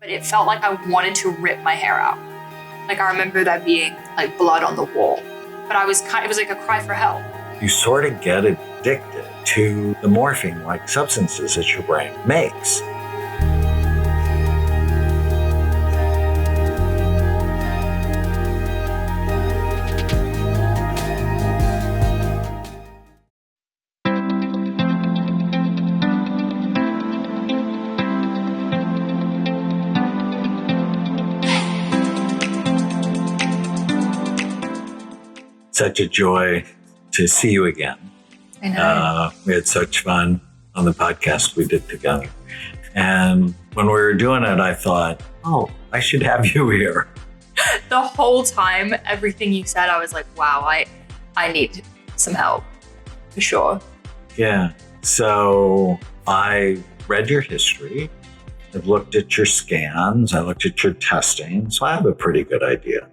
but it felt like I wanted to rip my hair out. Like I remember there being like blood on the wall, but it was like a cry for help. You sort of get addicted to the morphine-like substances that your brain makes. Such a joy to see you again. I know. We had such fun on the podcast we did together. And when we were doing it, I thought, oh, I should have you here. The whole time, everything you said, I was like, wow, I need some help for sure. Yeah. So I read your history. I've looked at your scans. I looked at your testing. So I have a pretty good idea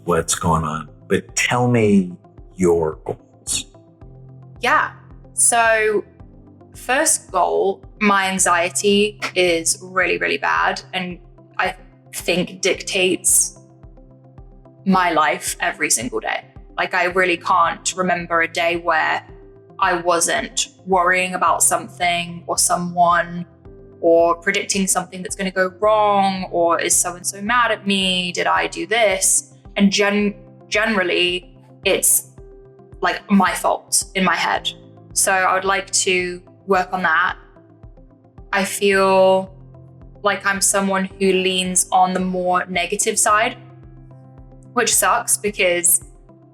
what's going on. But tell me your goals. Yeah. So first goal, my anxiety is really, really bad. And I think dictates my life every single day. Like I really can't remember a day where I wasn't worrying about something or someone or predicting something that's going to go wrong, or is so-and-so mad at me? Did I do this? And generally, it's like my fault in my head. So I would like to work on that. I feel like I'm someone who leans on the more negative side, which sucks because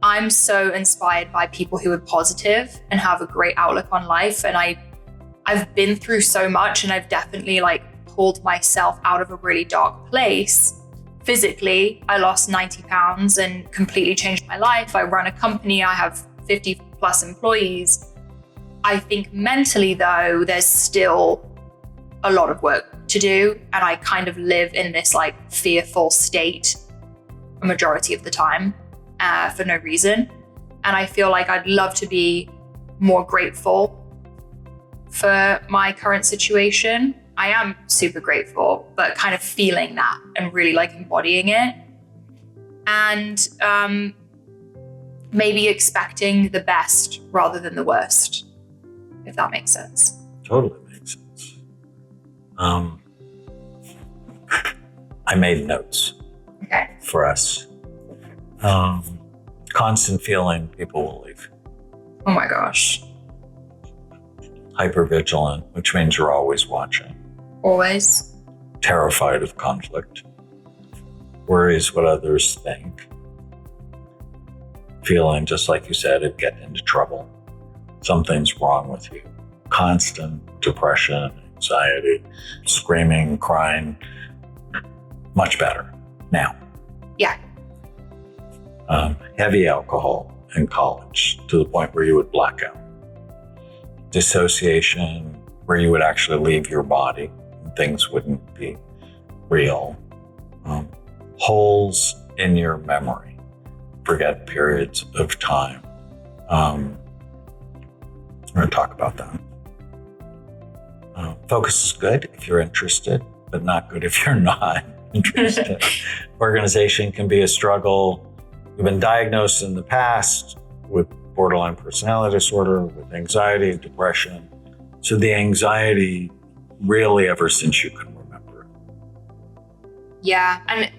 I'm so inspired by people who are positive and have a great outlook on life. And I've been through so much, and I've definitely like pulled myself out of a really dark place. Physically, I lost 90 pounds and completely changed my life. I run a company, I have 50 plus employees. I think mentally though, there's still a lot of work to do. And I kind of live in this like fearful state a majority of the time for no reason. And I feel like I'd love to be more grateful for my current situation. I am super grateful, but kind of feeling that and really like embodying it. And maybe expecting the best rather than the worst, if that makes sense. Totally makes sense. I made notes for us. Constant feeling people will leave. Oh my gosh. Hypervigilant, which means you're always watching. Always. Terrified of conflict. Worries what others think. Feeling, just like you said, of getting into trouble. Something's wrong with you. Constant depression, anxiety, screaming, crying. Much better now. Yeah. Heavy alcohol in college to the point where you would black out. Dissociation, where you would actually leave your body and things wouldn't be real. Holes in your memory, forget periods of time. I'm going to talk about that. Focus is good if you're interested, but not good if you're not interested. Organization can be a struggle. You've been diagnosed in the past with borderline personality disorder, with anxiety, depression. So the anxiety really ever since you can remember. Yeah. And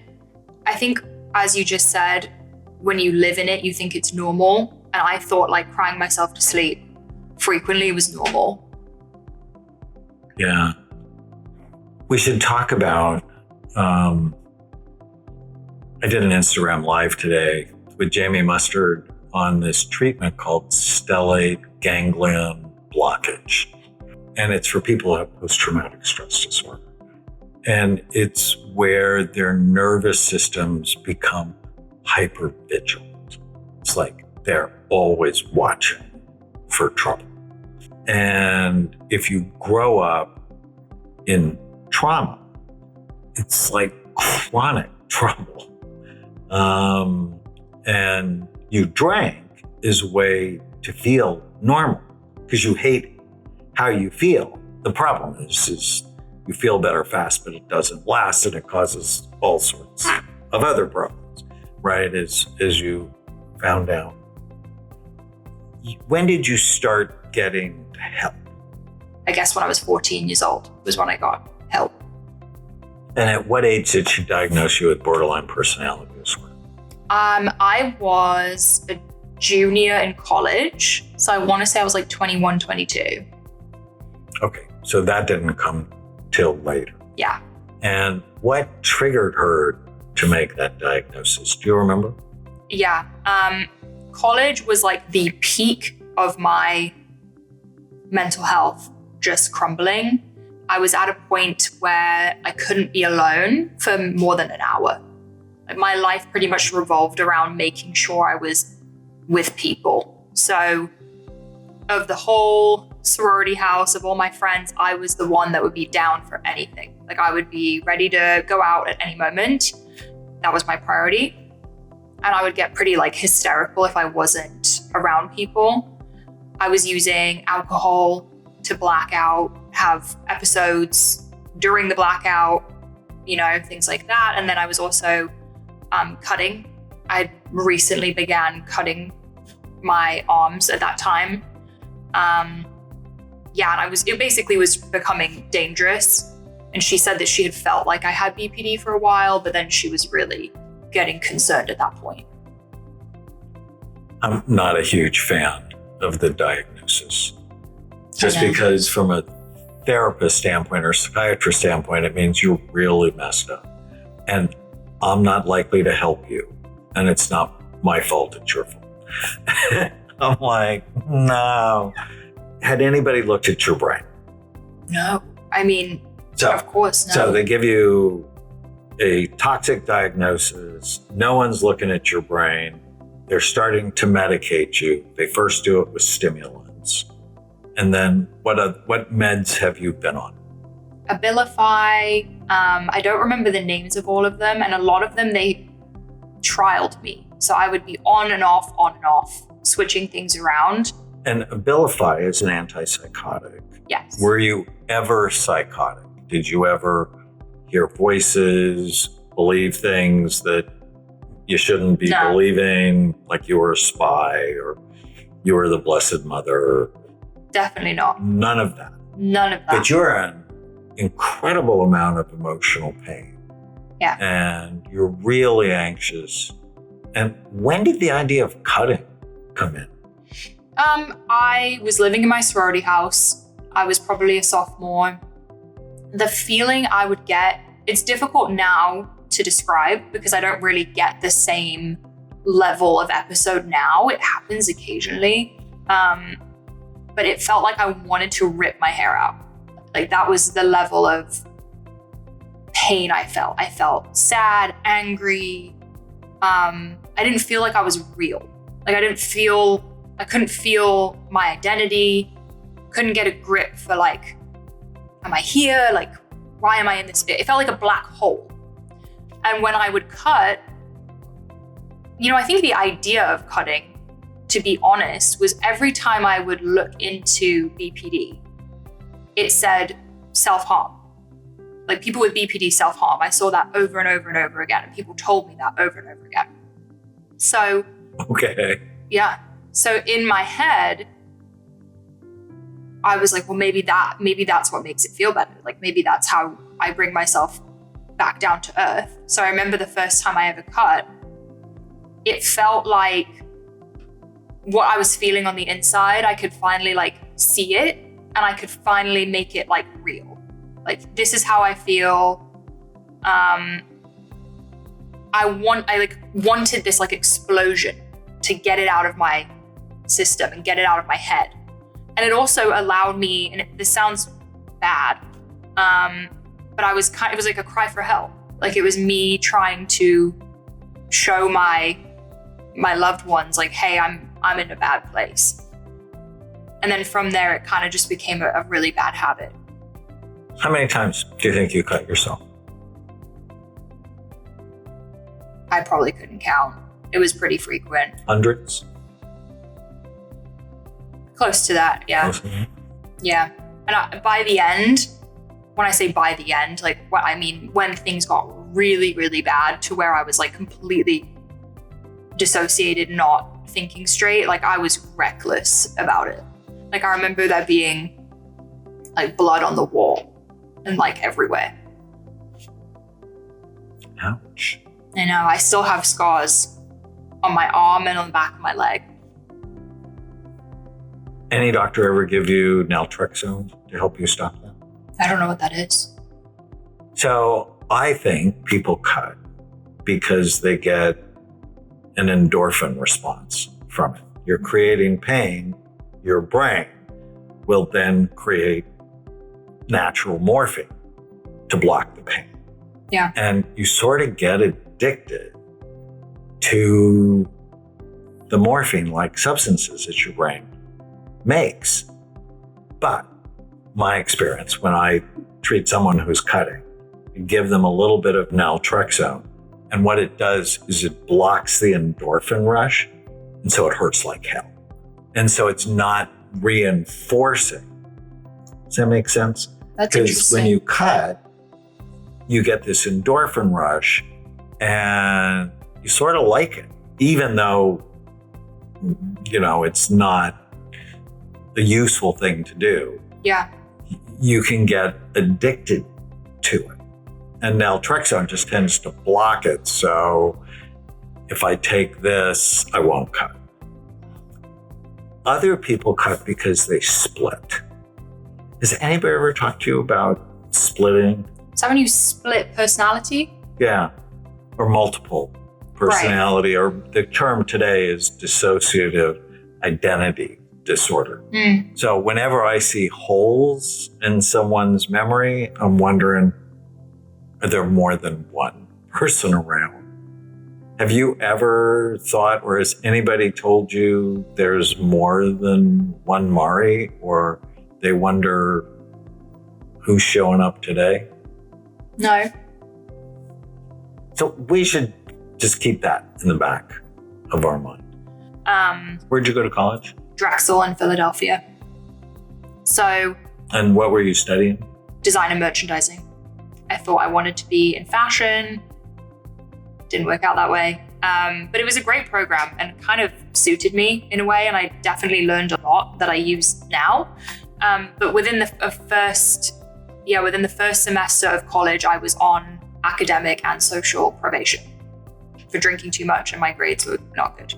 I think, as you just said, when you live in it, you think it's normal. And I thought like crying myself to sleep frequently was normal. Yeah. We should talk about, I did an Instagram live today with Jamie Mustard on this treatment called stellate ganglion blockage. And it's for people who have post-traumatic stress disorder. And it's where their nervous systems become hypervigilant. It's like they're always watching for trouble. And if you grow up in trauma, it's like chronic trouble. And you drank is a way to feel normal because you hate how you feel. The problem is you feel better fast, but it doesn't last, and it causes all sorts of other problems, right? As you found out. When did you start getting help? I guess when I was 14 years old was when I got help. And at what age did she diagnose you with borderline personality disorder? I was a junior in college. So I want to say I was like 21, 22. Okay, so that didn't come till later. Yeah. And what triggered her to make that diagnosis? Do you remember? Yeah. College was like the peak of my mental health just crumbling. I was at a point where I couldn't be alone for more than an hour. Like my life pretty much revolved around making sure I was with people. So of the whole sorority house, of all my friends, I was the one that would be down for anything. Like I would be ready to go out at any moment. That was my priority. And I would get pretty like hysterical if I wasn't around people. I was using alcohol to black out, have episodes during the blackout, things like that. And then I was also cutting. I recently began cutting my arms at that time. And it basically was becoming dangerous. And she said that she had felt like I had BPD for a while, but then she was really getting concerned at that point. I'm not a huge fan of the diagnosis. Just because from a therapist standpoint or psychiatrist standpoint, it means you're really messed up. And I'm not likely to help you. And it's not my fault, it's your fault. I'm like, no. Had anybody looked at your brain? No. Of course, no. So they give you a toxic diagnosis. No one's looking at your brain. They're starting to medicate you. They first do it with stimulants. And then what meds have you been on? Abilify. I don't remember the names of all of them. And a lot of them, they trialed me. So I would be on and off, switching things around. And Abilify is an antipsychotic. Yes. Were you ever psychotic? Did you ever hear voices, believe things that you shouldn't be believing, like you were a spy or you were the Blessed Mother? Definitely not. None of that. But you're in incredible amount of emotional pain. Yeah. And you're really anxious. And when did the idea of cutting come in? I was living in my sorority house. I was probably a sophomore. The feeling I would get, it's difficult now to describe because I don't really get the same level of episode now. It happens occasionally. But it felt like I wanted to rip my hair out. Like that was the level of pain I felt. I felt sad, angry. I didn't feel like I was real. Like I couldn't feel my identity. Couldn't get a grip for like, am I here? Like, why am I in this? It felt like a black hole. And when I would cut, I think the idea of cutting, to be honest, was every time I would look into BPD, it said self-harm. Like people with BPD self-harm. I saw that over and over and over again. And people told me that over and over again. So. Okay. Yeah. So in my head, I was like, well, maybe that's what makes it feel better. Like maybe that's how I bring myself back down to earth. So I remember the first time I ever cut, it felt like what I was feeling on the inside, I could finally like see it and I could finally make it like real. Like, this is how I feel. I wanted this like explosion to get it out of my system and get it out of my head. And it also allowed me, and this sounds bad, but it was like a cry for help. Like it was me trying to show my loved ones, like, hey, I'm in a bad place. And then from there, it kind of just became a really bad habit. How many times do you think you cut yourself? I probably couldn't count. It was pretty frequent. Hundreds? Close to that, yeah. Mm-hmm. Yeah. And by the end, when I say by the end, like what I mean, when things got really, really bad to where I was like completely dissociated, not thinking straight, like I was reckless about it. Like I remember there being like blood on the wall and like everywhere. Ouch. I know, I still have scars on my arm and on the back of my leg. Any doctor ever give you naltrexone to help you stop that? I don't know what that is. So I think people cut because they get an endorphin response from it. You're creating pain, your brain will then create natural morphine to block the pain. Yeah. And you sort of get addicted to the morphine-like substances that your brain makes. But my experience, when I treat someone who's cutting, I give them a little bit of naltrexone, and what it does is it blocks the endorphin rush, and so it hurts like hell. And so it's not reinforcing. Does that make sense? That's Because interesting. when you cut, you get this endorphin rush and you sort of like it, even though, you know, it's not a useful thing to do. Yeah. You can get addicted to it. And naltrexone just tends to block it. So if I take this, I won't cut. Other people cut because they split. Has anybody ever talked to you about splitting? Is that when you split personality? Yeah. Or multiple personality, or the term today is dissociative identity disorder. So whenever I see holes in someone's memory, I'm wondering, are there more than one person around? Have you ever thought, or has anybody told you there's more than one Mari, or they wonder who's showing up today? No. So we should just keep that in the back of our mind. Where'd you go to college? Drexel in Philadelphia. So And what were you studying? design and merchandising. I thought I wanted to be in fashion. Didn't work out that way. But it was a great program and kind of suited me in a way. And I definitely learned a lot that I use now. But within the first semester of college, I was on academic and social probation for drinking too much, and my grades were not good.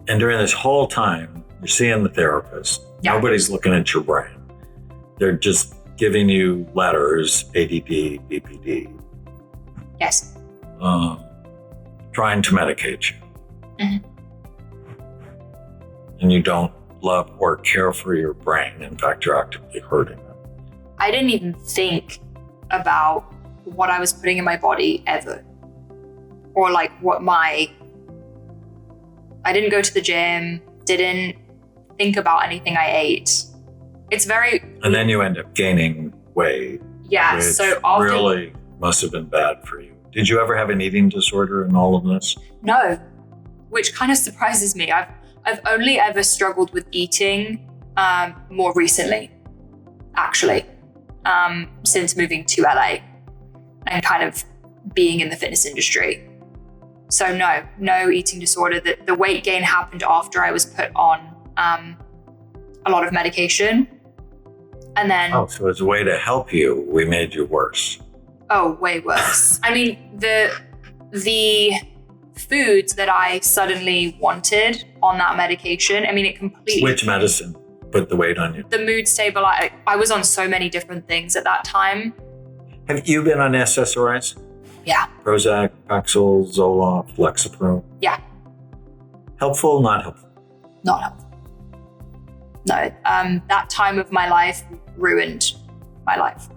And during this whole time, you're seeing the therapist. Yeah. Nobody's looking at your brain. They're just giving you letters, ADD, BPD, Yes. trying to medicate you. Mhm. And you don't love or care for your brain. In fact, you're actively hurting it. I didn't even think about what I was putting in my body ever. Or like I didn't go to the gym, didn't think about anything I ate. It's very... And then you end up gaining weight. Yeah, which so often... really must have been bad for you. Did you ever have an eating disorder in all of this? No, which kind of surprises me. I've only ever struggled with eating more recently, actually, since moving to LA and kind of being in the fitness industry. So no eating disorder. The weight gain happened after I was put on a lot of medication. And then... Oh, so as a way to help you, we made you worse. Oh, way worse. I mean, the foods that I suddenly wanted on that medication, I mean, it completely... Which medicine put the weight on you? The mood stabilizer. I was on so many different things at that time. Have you been on SSRIs? Yeah. Prozac, Paxil, Zoloft, Lexapro? Yeah. Helpful, not helpful? Not helpful. No, that time of my life ruined my life.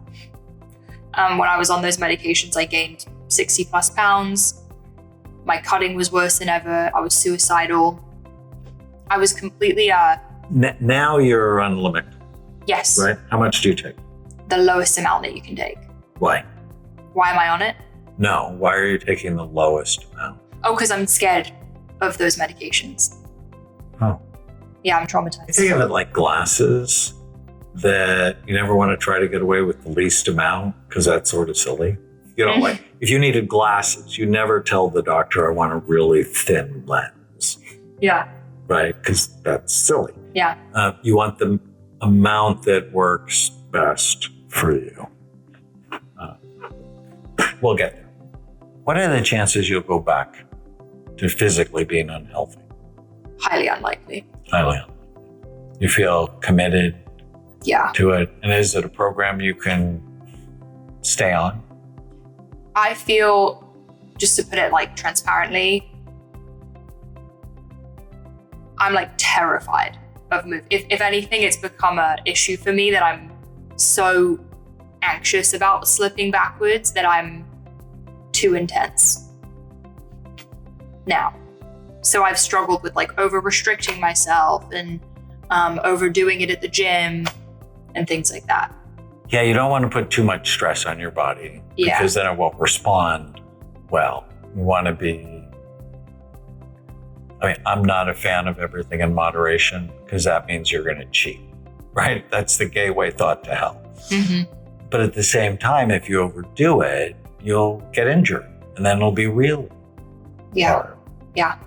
When I was on those medications, I gained 60 plus pounds. My cutting was worse than ever. I was suicidal. I was completely... Now you're on limit, Yes. right? How much do you take? The lowest amount that you can take. Why? Why am I on it? No, why are you taking the lowest amount? Oh, because I'm scared of those medications. Oh. Yeah, I'm I traumatized. think of it like glasses. that you never want to try to get away with the least amount because that's sort of silly. You know, like if you needed glasses, you never tell the doctor, I want a really thin lens. Yeah. Right? Because that's silly. Yeah. You want the amount that works best for you. We'll get there. What are the chances you'll go back to physically being unhealthy? Highly unlikely. Highly unlikely. You feel committed to it? And is it a program you can stay on? I feel, just to put it like transparently, I'm like terrified of moving. If anything, it's become an issue for me that I'm so anxious about slipping backwards that I'm too intense now. So I've struggled with like over restricting myself and overdoing it at the gym and things like that. Yeah, you don't want to put too much stress on your body because then it won't respond well. You want to be, I'm not a fan of everything in moderation because that means you're going to cheat, right? That's the gateway thought to health. Mm-hmm. But at the same time, if you overdo it, you'll get injured and then it'll be real hard. Yeah.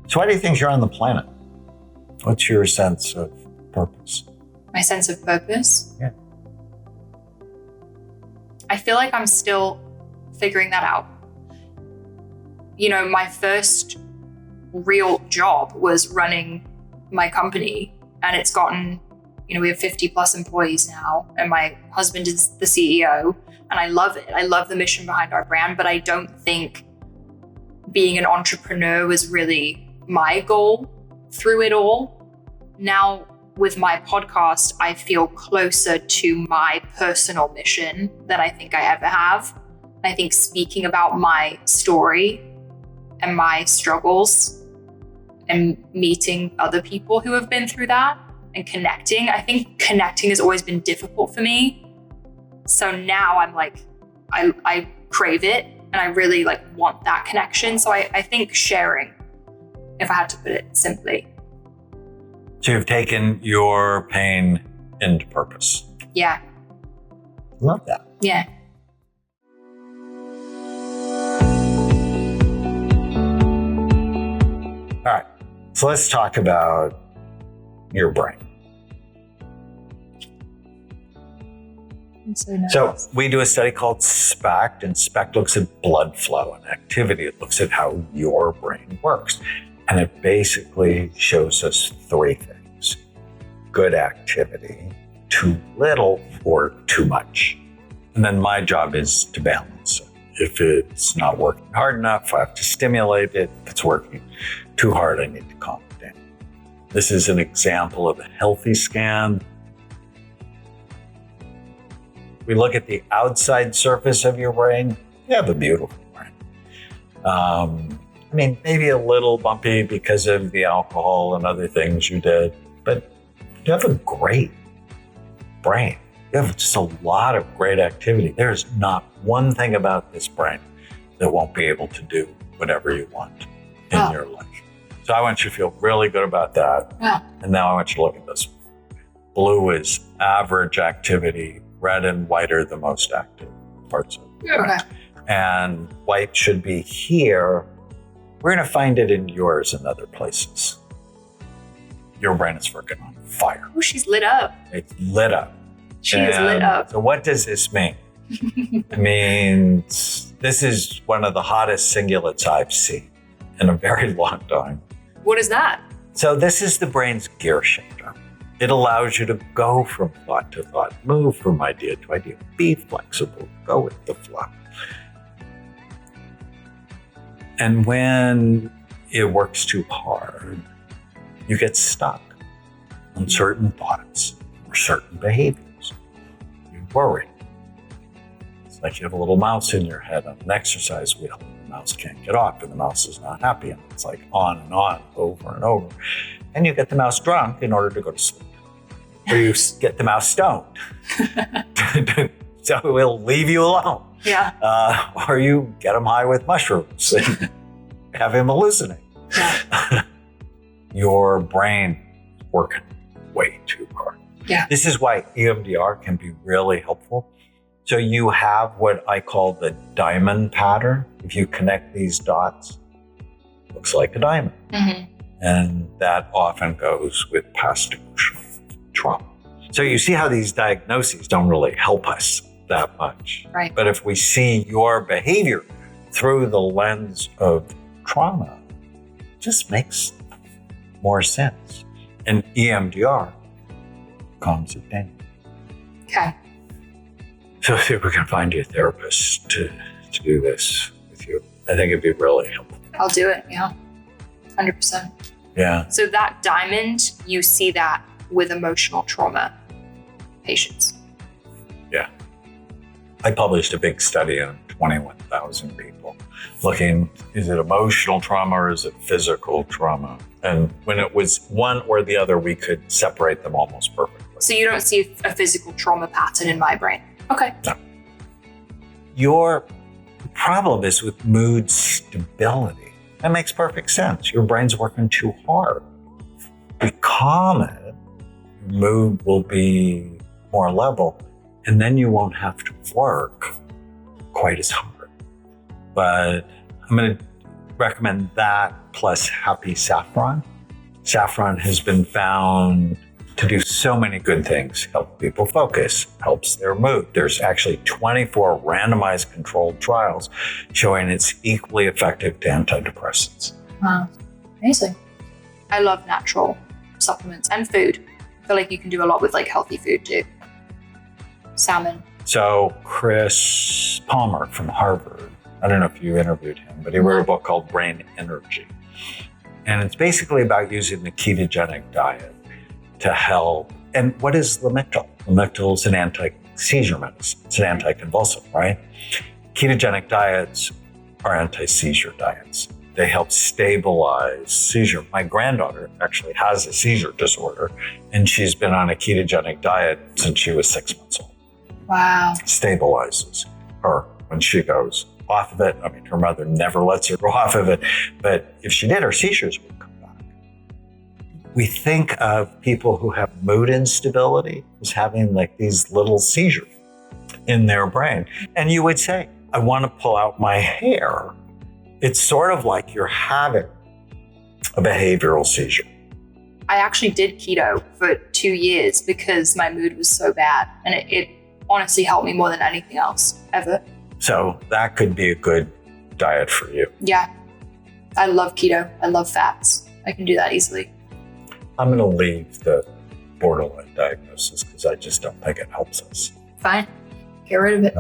So why do you think you're on the planet? What's your sense of purpose? My sense of purpose? Yeah. I feel like I'm still figuring that out. You know, my first real job was running my company, and it's gotten, we have 50 plus employees now, and my husband is the CEO, and I love it. I love the mission behind our brand, but I don't think being an entrepreneur was really my goal through it all. Now, with my podcast, I feel closer to my personal mission than I think I ever have. I think speaking about my story and my struggles and meeting other people who have been through that and connecting, I think connecting has always been difficult for me. So now I'm like, I crave it and I really like want that connection. So I think sharing, if I had to put it simply. So you've taken your pain into purpose. Yeah. Love that. Yeah. All right. So let's talk about your brain. So nice. So we do a study called SPECT, and SPECT looks at blood flow and activity. It looks at how your brain works. And it basically shows us three things: good activity, too little, or too much. And then my job is to balance it. If it's not working hard enough, I have to stimulate it. If it's working too hard, I need to calm it down. This is an example of a healthy scan. We look at the outside surface of your brain. You have a beautiful brain. Maybe a little bumpy because of the alcohol and other things you did, but you have a great brain. You have just a lot of great activity. There's not one thing about this brain that won't be able to do whatever you want in your life. So I want you to feel really good about that. Yeah. And now I want you to look at this. Blue is average activity. Red and white are the most active parts of the brain. Okay. And white should be here. We're going to find it in yours and other places. Your brain is freaking on fire. Oh, she's lit up. It's lit up. She is lit up. So what does this mean? It means this is one of the hottest singulates I've seen in a very long time. What is that? So this is the brain's gear shifter. It allows you to go from thought to thought, move from idea to idea, be flexible, go with the flow. And when it works too hard, you get stuck on certain thoughts or certain behaviors. You worry. It's like you have a little mouse in your head on an exercise wheel. The mouse can't get off, and the mouse is not happy. And it's like on and on, over and over. And you get the mouse drunk in order to go to sleep. Or you get the mouse stoned. So it will leave you alone. Yeah. Or you get him high with mushrooms and have him hallucinate. Yeah. your brain is working way too hard. Yeah. This is why EMDR can be really helpful. So you have what I call the diamond pattern. If you connect these dots, it looks like a diamond. Mm-hmm. And that often goes with past emotional trauma. So you see how these diagnoses don't really help us that much. Right. But if we see your behavior through the lens of trauma, it just makes more sense. And EMDR calms it down. Okay. So if we can find you a therapist to do this with you, I think it'd be really helpful. I'll do it. Yeah. 100%. Yeah. So that diamond, you see that with emotional trauma patients. Yeah. I published a big study on 21,000 people looking, is it emotional trauma or is it physical trauma? And when it was one or the other, we could separate them almost perfectly. So you don't see a physical trauma pattern in my brain. Okay. No. Your problem is with mood stability. That makes perfect sense. Your brain's working too hard. If you calm it, your mood will be more level, and then you won't have to work quite as hard. But I'm going to recommend that plus happy saffron. Saffron has been found to do so many good things, help people focus, helps their mood. There's actually 24 randomized controlled trials showing it's equally effective to antidepressants. Wow. Amazing. I love natural supplements and food. I feel like you can do a lot with like healthy food too. Salmon. So Chris Palmer from Harvard, I don't know if you interviewed him, but he wrote a book called Brain Energy. And it's basically about using the ketogenic diet to help. And what is Lamictal? Lamictal is an anti-seizure medicine. It's an anticonvulsant, right? Ketogenic diets are anti-seizure diets. They help stabilize seizure. My granddaughter actually has a seizure disorder, and she's been on a ketogenic diet since she was 6 months old. Wow. Stabilizes her when she goes off of it. I mean, her mother never lets her go off of it, but if she did, her seizures would come back. We think of people who have mood instability as having like these little seizures in their brain. And you would say, I want to pull out my hair. It's sort of like you're having a behavioral seizure. I actually did keto for 2 years because my mood was so bad. And it honestly helped me more than anything else ever. So that could be a good diet for you. Yeah. I love keto. I love fats. I can do that easily. I'm going to leave the borderline diagnosis because I just don't think it helps us. Fine. Get rid of it.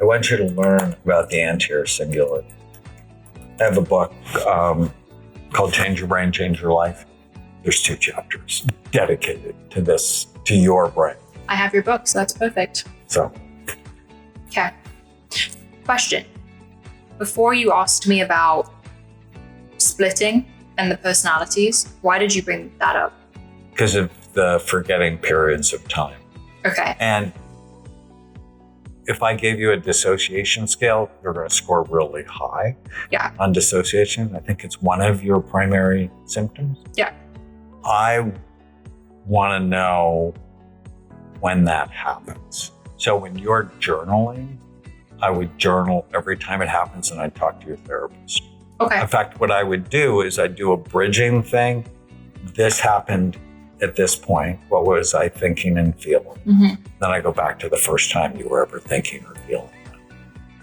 I want you to learn about the anterior cingulate. I have a book called Change Your Brain, Change Your Life. There's 2 chapters dedicated to this, to your brain. I have your book, so that's perfect. So. Okay. Question. Before you asked me about splitting and the personalities, why did you bring that up? Because of the forgetting periods of time. Okay. And if I gave you a dissociation scale, you're going to score really high. Yeah. On dissociation. I think it's one of your primary symptoms. Yeah. I want to know when that happens. So when you're journaling, I would journal every time it happens and I'd talk to your therapist. Okay. In fact, what I would do is I'd do a bridging thing. This happened at this point. What was I thinking and feeling? Mm-hmm. Then I go back to the first time you were ever thinking or feeling.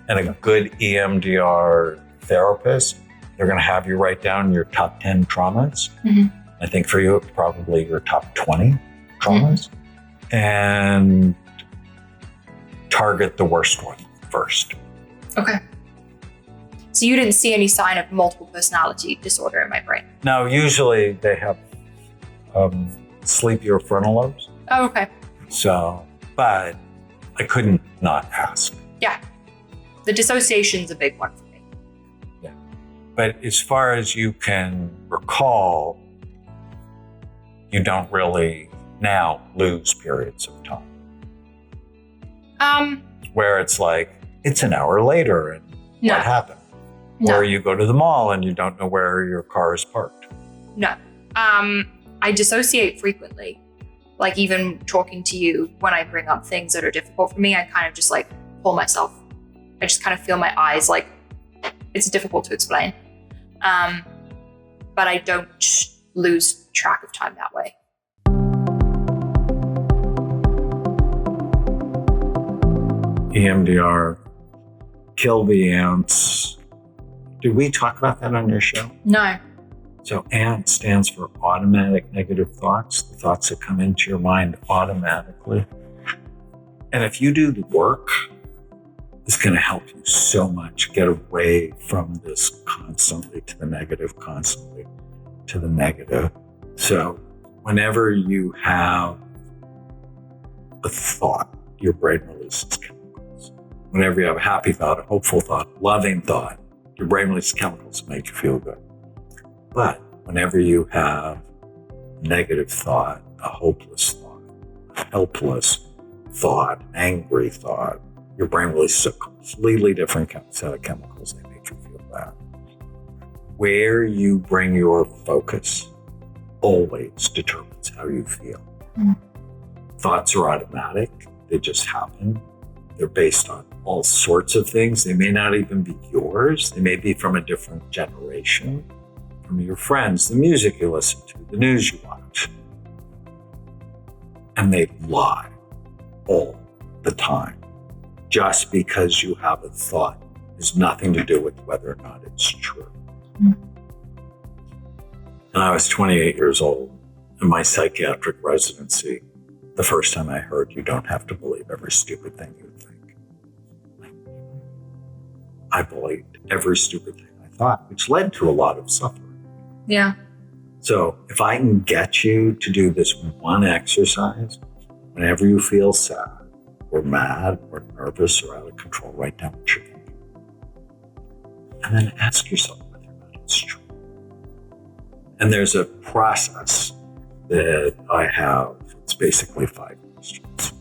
And a good EMDR therapist, they're going to have you write down your top 10 traumas. Mm-hmm. I think for you, it's probably your top 20 traumas. Mm-hmm. And target the worst one first. Okay. So you didn't see any sign of multiple personality disorder in my brain? Now, usually they have sleepier frontal lobes. Oh, okay. So, but I couldn't not ask. Yeah. The dissociation's a big one for me. Yeah. But as far as you can recall, you don't really now lose periods of time. Where it's like, it's an hour later and No. What happened? No. Or you go to the mall and you don't know where your car is parked. No. I dissociate frequently. Like even talking to you, when I bring up things that are difficult for me, I kind of just like pull myself. I just kind of feel my eyes like it's difficult to explain. But I don't lose track of time that way. EMDR, kill the ants. Did we talk about that on your show? No. So ANT stands for automatic negative thoughts, the thoughts that come into your mind automatically. And if you do the work, it's going to help you so much get away from this constantly to the negative, constantly to the negative. So whenever you have a thought, your brain releases chemicals. Whenever you have a happy thought, a hopeful thought, loving thought, your brain releases chemicals to make you feel good. But whenever you have a negative thought, a hopeless thought, a helpless thought, angry thought, your brain releases a completely different set of chemicals that make you feel bad. Where you bring your focus always determines how you feel. Thoughts are automatic. They just happen. They're based on all sorts of things. They may not even be yours. They may be from a different generation, from your friends, the music you listen to, the news you watch. And they lie all the time. Just because you have a thought has nothing to do with whether or not it's true. And I was 28 years old in my psychiatric residency. The first time I heard you don't have to believe every stupid thing you think. I believed every stupid thing I thought, which led to a lot of suffering. Yeah. So if I can get you to do this one exercise, whenever you feel sad or mad or nervous or out of control, write down what you're thinking. And then ask yourself whether or not it's true. And there's a process that I have. It's basically 5 questions.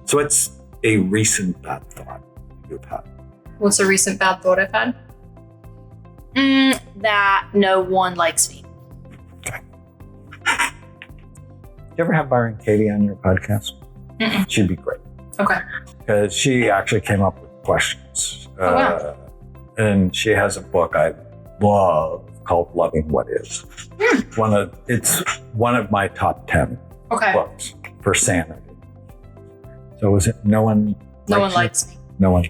So it's a recent bad thought you've had. What's a recent bad thought I've had? That no one likes me. Okay. You ever have Byron Katie on your podcast? Mm-mm. She'd be great. Okay. Because she actually came up with questions. Wow. And she has a book I love called Loving What Is. It's one of my top 10 books for sanity. So is it no one likes me? No one.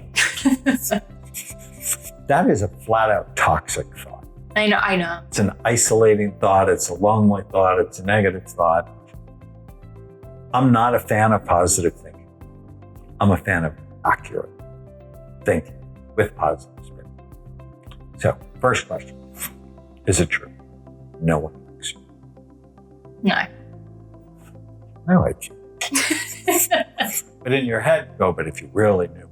That is a flat out toxic thought. I know. It's an isolating thought. It's a lonely thought. It's a negative thought. I'm not a fan of positive thinking. I'm a fan of accurate thinking with positive spin. So, first question. Is it true? No one likes you. No. I like you. But in your head, go, but if you really knew.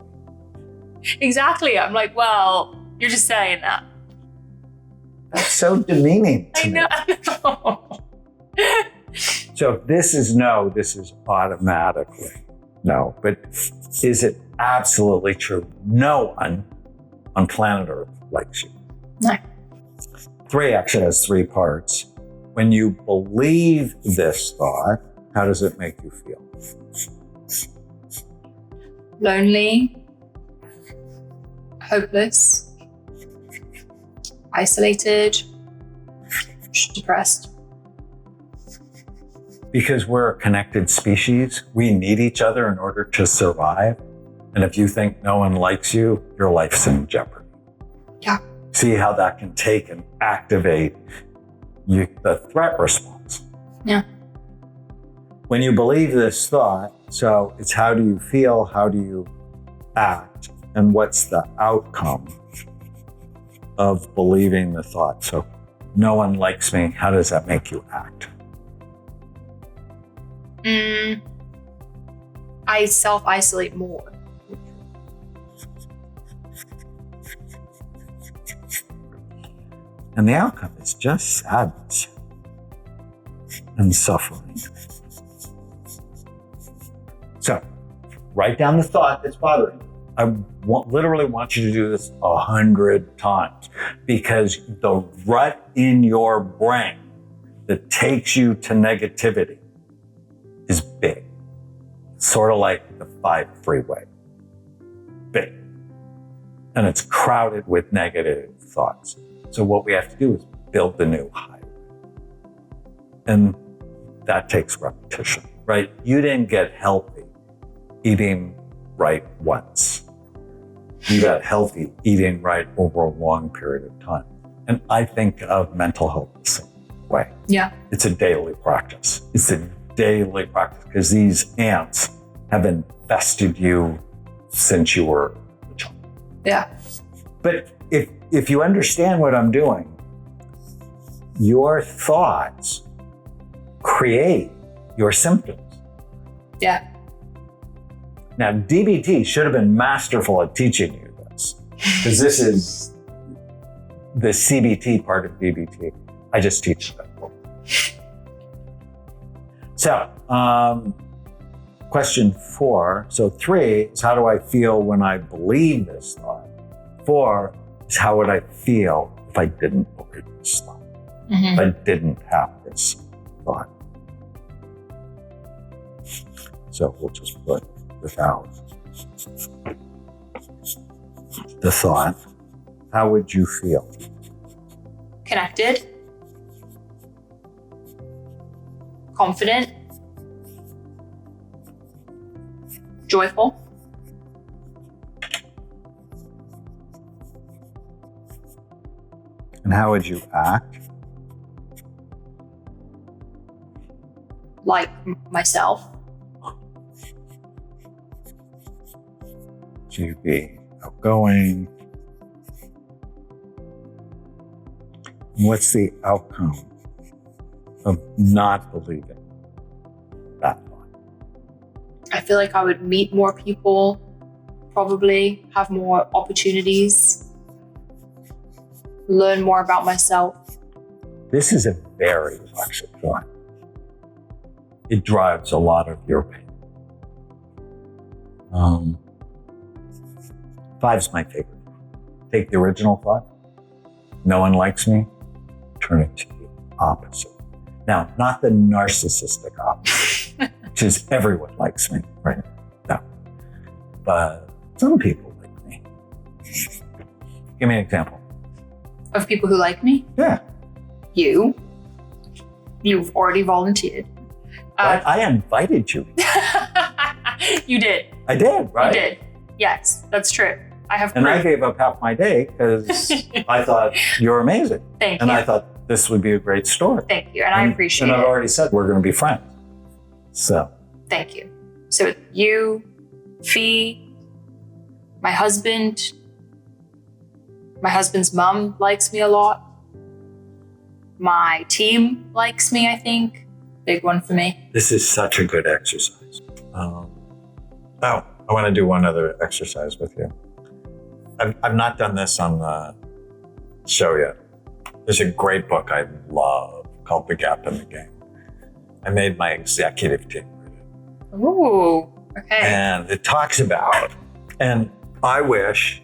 Exactly. I'm like, well, you're just saying that. That's so demeaning to me. I know. So if this is no, this is automatically no. But is it absolutely true? No one on planet Earth likes you. No. 3 actually has 3 parts. When you believe this thought, how does it make you feel? Lonely. Hopeless. Isolated. Depressed. Because we're a connected species, we need each other in order to survive. And if you think no one likes you, your life's in jeopardy. Yeah. See how that can take and activate the threat response. Yeah. When you believe this thought, so it's how do you feel, how do you act, and what's the outcome of believing the thought? So no one likes me, how does that make you act? I self-isolate more. And the outcome is just sadness and suffering. So, write down the thought that's bothering you. literally want you to do this 100 times, because the rut in your brain that takes you to negativity is big. Sort of like the 5 freeway. Big. And it's crowded with negative thoughts. So what we have to do is build the new highway. And that takes repetition, right? You didn't get healthy eating right once. You got healthy eating right over a long period of time. And I think of mental health the same way. Yeah. It's a daily practice. It's a daily practice because these ants have infested you since you were a child. Yeah. But if you understand what I'm doing, your thoughts create your symptoms. Yeah. Now, DBT should have been masterful at teaching you this, because this is the CBT part of DBT. I just teach that. So, question 4. So 3 is, how do I feel when I believe this thought? 4 is, how would I feel if I didn't believe this thought? If I didn't have this thought? So we'll just put without the thought, how would you feel? Connected. Confident. Joyful. And how would you act? Like myself. So you'd be outgoing. What's the outcome of not believing that thought? I feel like I would meet more people, probably have more opportunities, learn more about myself. This is a very toxic thought. It drives a lot of your pain. 5's my favorite. Take the original thought, no one likes me, turn it to the opposite. Now, not the narcissistic opposite, which is everyone likes me, right? No. But some people like me. Give me an example. Of people who like me? Yeah. You've already volunteered. I invited you. You did. I did, right? You did. Yes, that's true. I have And proof. I gave up half my day because I thought you're amazing. Thank And you. I thought this would be a great story. Thank you. And I appreciate it. And I've it. already said we're going to be friends. So. Thank you. So you, Fee, my husband's mom likes me a lot. My team likes me, I think. Big one for me. This is such a good exercise. I want to do one other exercise with you. I've not done this on the show yet. There's a great book I love called The Gap in the Game. I made my executive team read it. Ooh, okay. And it talks about, and I wish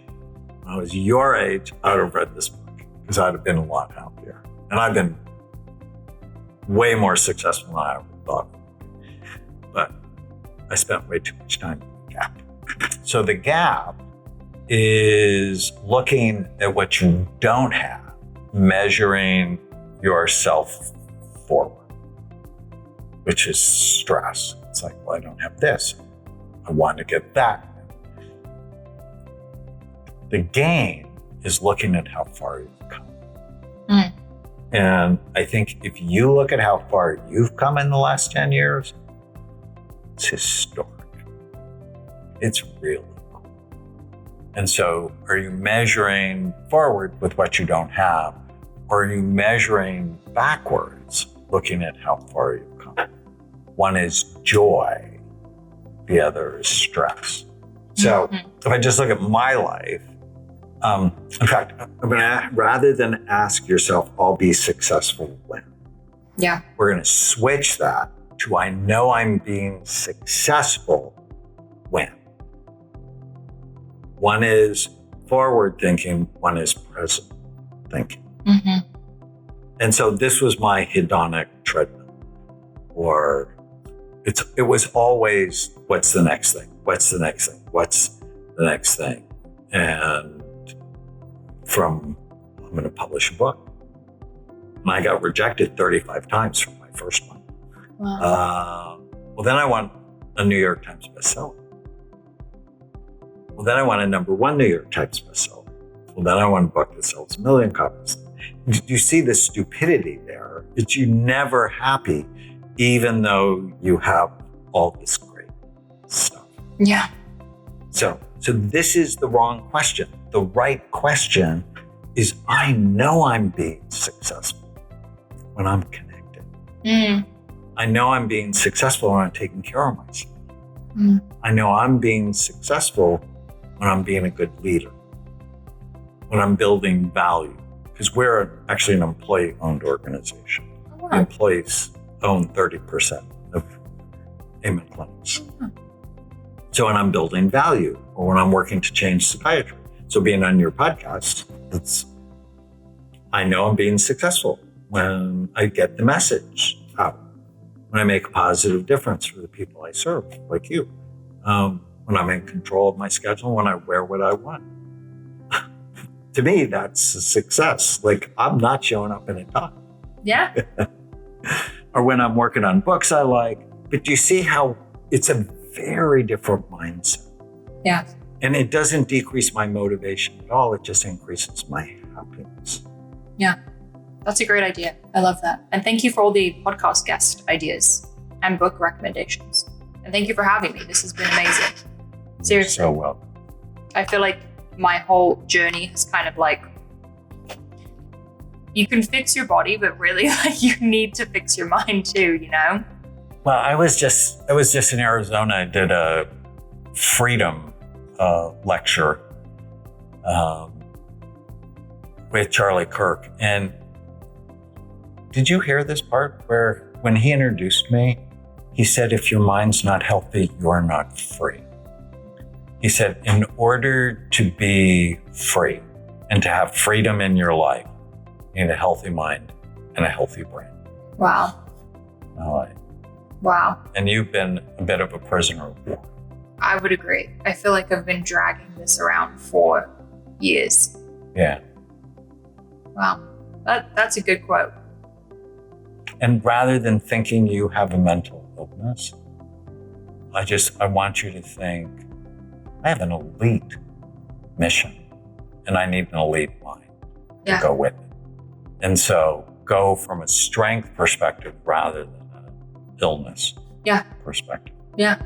when I was your age, I would have read this book because I'd have been a lot happier. And I've been way more successful than I ever thought. But I spent way too much time in the gap. So the gap is looking at what you don't have, measuring yourself forward, which is stress. It's like, well, I don't have this. I want to get that. The gain is looking at how far you've come. Mm. And I think if you look at how far you've come in the last 10 years, it's historic. It's really cool. And so are you measuring forward with what you don't have? Or are you measuring backwards, looking at how far you've come? One is joy. The other is stress. So if I just look at my life, in fact, I'm going to, rather than ask yourself, I'll be successful when. Yeah. We're going to switch that to, I know I'm being successful when. One is forward thinking, one is present thinking. Mm-hmm. And so this was my hedonic treadmill, or it was always, what's the next thing? What's the next thing? What's the next thing? And I'm going to publish a book. And I got rejected 35 times from my first one. Wow. Well, then I want a New York Times bestseller. Well, then I want a #1 New York Times bestseller. Well, then I want a book that sells 1 million copies. You see the stupidity there. It's you never happy, even though you have all this great stuff. Yeah. So this is the wrong question. The right question is, I know I'm being successful when I'm connected. Mm. I know I'm being successful when I'm taking care of myself. Mm. I know I'm being successful when I'm being a good leader, when I'm building value, because we're actually an employee-owned organization. Oh, wow. The employees own 30% of Amen Clinics. Oh. So when I'm building value, or when I'm working to change psychiatry. So being on your podcast, I know I'm being successful when I get the message out, when I make a positive difference for the people I serve, like you, when I'm in control of my schedule, when I wear what I want. To me, that's a success. Like, I'm not showing up in a tie. Yeah. Or when I'm working on books I like. But do you see how it's a very different mindset? Yeah. And it doesn't decrease my motivation at all. It just increases my happiness. Yeah. That's a great idea. I love that. And thank you for all the podcast guest ideas and book recommendations. And thank you for having me. This has been amazing. Seriously. So well. I feel like my whole journey has kind of like, you can fix your body, but really like you need to fix your mind too, you know? Well, I was just in Arizona. I did a freedom lecture with Charlie Kirk. And did you hear this part where when he introduced me, he said, if your mind's not healthy, you're not free. He said, in order to be free and to have freedom in your life, you need a healthy mind and a healthy brain. Wow. All right. Wow. And you've been a bit of a prisoner of war. I would agree. I feel like I've been dragging this around for years. Yeah. Wow. That's a good quote. And rather than thinking you have a mental illness, I want you to think, I have an elite mission and I need an elite mind to go with it. And so go from a strength perspective rather than an illness perspective. Yeah.